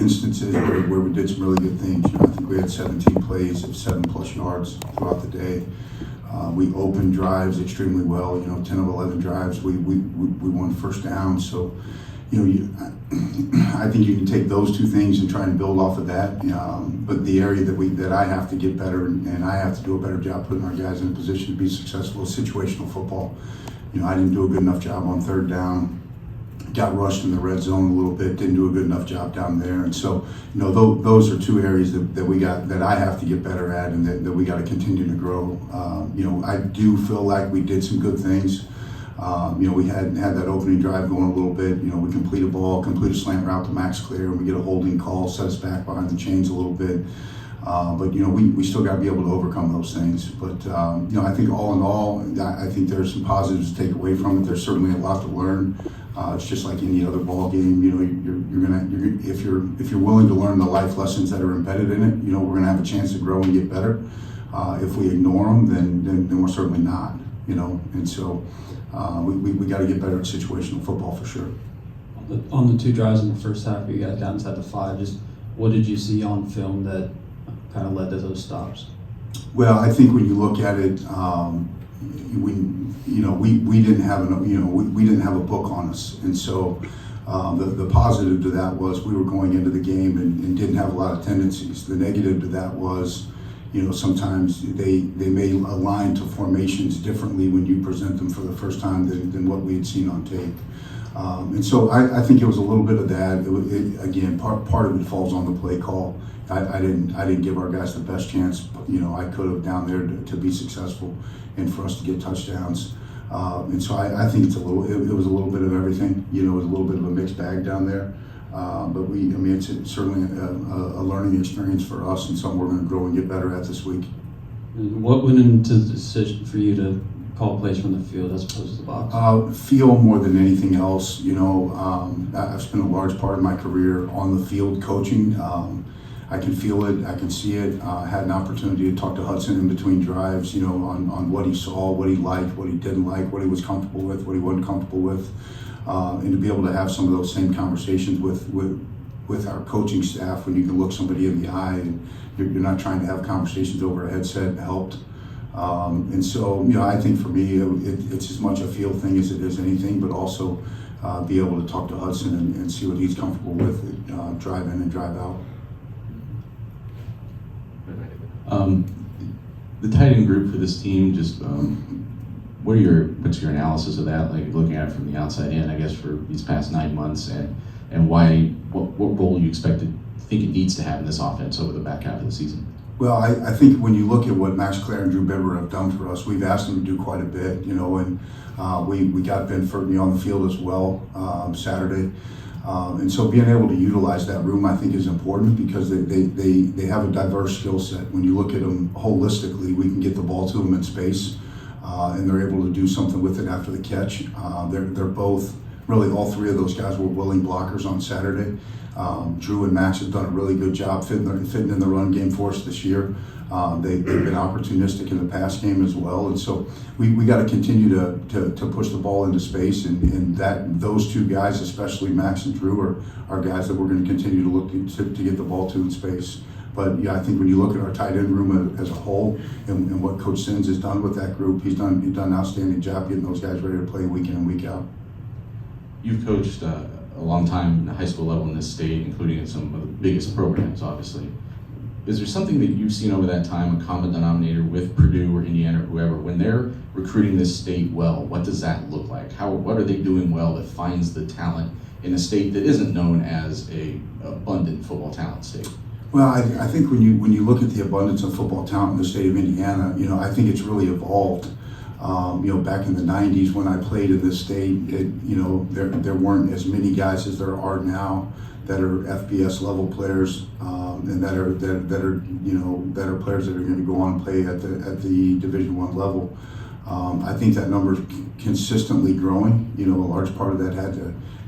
instances where we did some really good things. I think we had 17 plays of 7+ yards throughout the day. We opened drives extremely well. 10 of 11 drives we won first down. So, I think you can take those two things and try and build off of that. But the area that I have to get better and I have to do a better job putting our guys in a position to be successful is situational football. I didn't do a good enough job on third down. Got rushed in the red zone a little bit. Didn't do a good enough job down there. And so, those are two areas that I have to get better at and that we got to continue to grow. I do feel like we did some good things. We had that opening drive going a little bit. We complete a slant route to Max Clear, and we get a holding call, set us back behind the chains a little bit. But we still got to be able to overcome those things. But I think all in all, I think there's some positives to take away from it. There's certainly a lot to learn. It's just like any other ball game. If you're willing to learn the life lessons that are embedded in it, we're gonna have a chance to grow and get better. If we ignore them, then we're certainly not. And so we got to get better at situational football for sure. On the two drives in the first half, where you guys got inside the 5, just what did you see on film that kind of led to those stops? Well, I think when you look at it, we didn't have we didn't have a book on us, and so the positive to that was we were going into the game and didn't have a lot of tendencies. The negative to that was, sometimes they may align to formations differently when you present them for the first time than what we had seen on tape. And so I think it was a little bit of that. Again, part of it falls on the play call. I didn't give our guys the best chance, I could have down there to be successful and for us to get touchdowns. And so I think it was a little bit of everything. It was a little bit of a mixed bag down there. But it's certainly a learning experience for us and something we're going to grow and get better at this week. And what went into the decision for you to call plays from the field as opposed to the box? Feel more than anything else. I've spent a large part of my career on the field coaching. I can feel it, I can see it. I had an opportunity to talk to Hudson in between drives, on what he saw, what he liked, what he didn't like, what he was comfortable with, what he wasn't comfortable with. And to be able to have some of those same conversations with our coaching staff when you can look somebody in the eye and you're not trying to have conversations over a headset helped. And so, I think for me, it's as much a feel thing as it is anything, but also be able to talk to Hudson and see what he's comfortable with, drive in and drive out. The tight end group for this team, just what's your analysis of that? Like looking at it from the outside in, I guess for these past 9 months, and what role you think it needs to have in this offense over the back half of the season? Well, I think when you look at what Max Clare and Drew Bibber have done for us, we've asked them to do quite a bit, and we got Ben Fertney on the field as well Saturday. And so being able to utilize that room, I think, is important because they have a diverse skill set. When you look at them holistically, we can get the ball to them in space, and they're able to do something with it after the catch. They're both, really all three of those guys were willing blockers on Saturday. Drew and Max have done a really good job fitting in the run game for us this year. They've been opportunistic in the pass game as well, and so we got to continue to push the ball into space, and those two guys, especially Max and Drew, are guys that we're going to continue to look to get the ball to in space. But yeah, I think when you look at our tight end room as a whole and what Coach Simmons has done with that group, he's done an outstanding job getting those guys ready to play week in and week out. You've coached a long time in the high school level in this state, including in some of the biggest programs, obviously. Is there something that you've seen over that time, a common denominator with Purdue or Indiana or whoever, when they're recruiting this state well? What does that look like? What are they doing well that finds the talent in a state that isn't known as a abundant football talent state? Well, I think when you look at the abundance of football talent in the state of Indiana, I think it's really evolved. Back in the 90s when I played in this state, there weren't as many guys as there are now that are FBS level players, and that are players that are going to go on and play at the Division I level. I think that number's consistently growing. A large part of that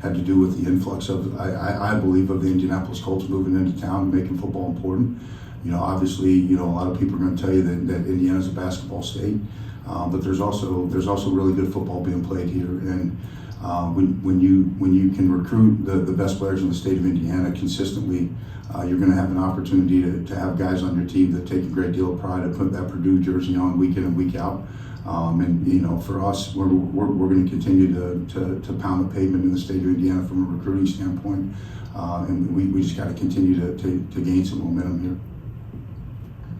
had to do with the influx of, I believe, of the Indianapolis Colts moving into town and making football important. Obviously, a lot of people are going to tell you that Indiana's a basketball state, but there's also really good football being played here. And When you can recruit the best players in the state of Indiana consistently, you're going to have an opportunity to have guys on your team that take a great deal of pride and put that Purdue jersey on week in and week out. And for us, we're going to continue to pound the pavement in the state of Indiana from a recruiting standpoint, and we just got to continue to gain some momentum here.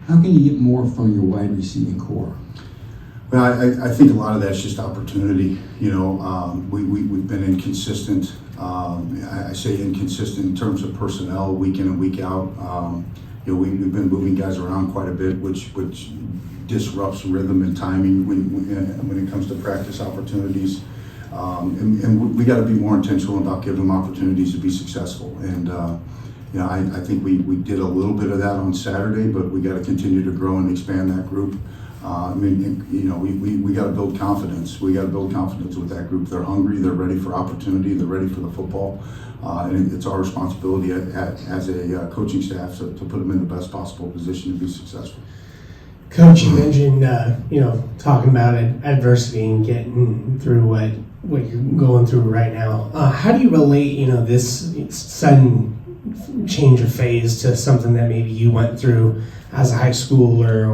How can you get more from your wide receiving core? Well, I think a lot of that's just opportunity. We've been inconsistent. I say inconsistent in terms of personnel, week in and week out. We've been moving guys around quite a bit, which disrupts rhythm and timing when it comes to practice opportunities. And we got to be more intentional about giving them opportunities to be successful. And I think we did a little bit of that on Saturday, but we got to continue to grow and expand that group. We got to build confidence. We got to build confidence with that group. They're hungry. They're ready for opportunity. They're ready for the football. And it's our responsibility as a coaching staff to put them in the best possible position to be successful. Coach, you mentioned, talking about adversity and getting through what you're going through right now. How do you relate, this sudden change of phase to something that maybe you went through as a high schooler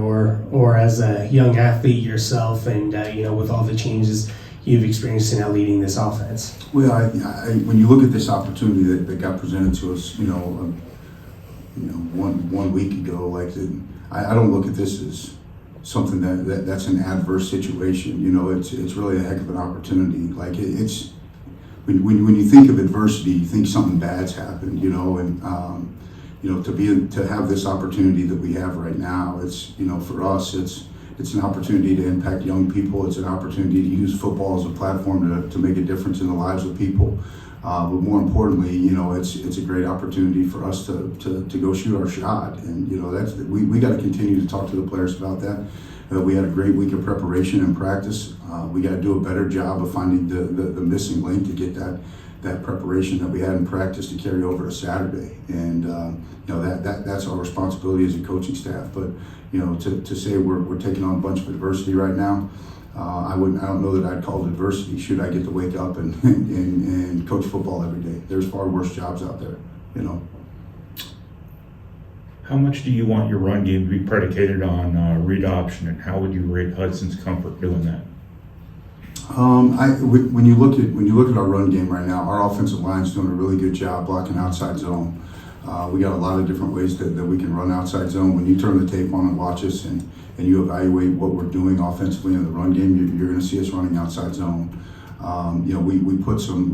or as a young athlete yourself, and with all the changes you've experienced in now leading this offense? Well, when you look at this opportunity that got presented to us, 1 week ago, I don't look at this as something that's an adverse situation. It's really a heck of an opportunity. It's when you think of adversity, you think something bad's happened. To have this opportunity that we have right now, it's for us, it's an opportunity to impact young people. It's an opportunity to use football as a platform to make a difference in the lives of people. But more importantly, it's a great opportunity for us to go shoot our shot. And we got to continue to talk to the players about that. We had a great week of preparation and practice. We got to do a better job of finding the missing link to get that preparation that we had in practice to carry over to Saturday. And that's our responsibility as a coaching staff. But to say we're taking on a bunch of adversity right now, I don't know that I'd call it adversity. Should I get to wake up and coach football every day? There's far worse jobs out there. How much do you want your run game to be predicated on read option, and how would you rate Hudson's comfort doing that? When you look at our run game right now, our offensive line's doing a really good job blocking outside zone. We got a lot of different ways that we can run outside zone. When you turn the tape on and watch us and you evaluate what we're doing offensively in the run game, you're going to see us running outside zone. We put some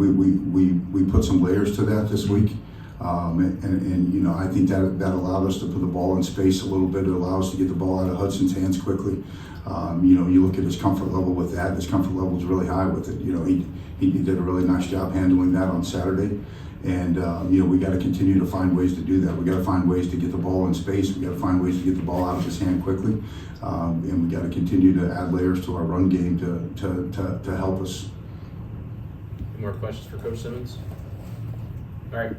layers to that this week. I think that allowed us to put the ball in space a little bit. It allowed us to get the ball out of Hudson's hands quickly. You look at his comfort level with that. His comfort level is really high with it. He did a really nice job handling that on Saturday. And we got to continue to find ways to do that. We got to find ways to get the ball in space. We got to find ways to get the ball out of his hand quickly. And we got to continue to add layers to our run game to help us. Any more questions for Coach Simmons? All right.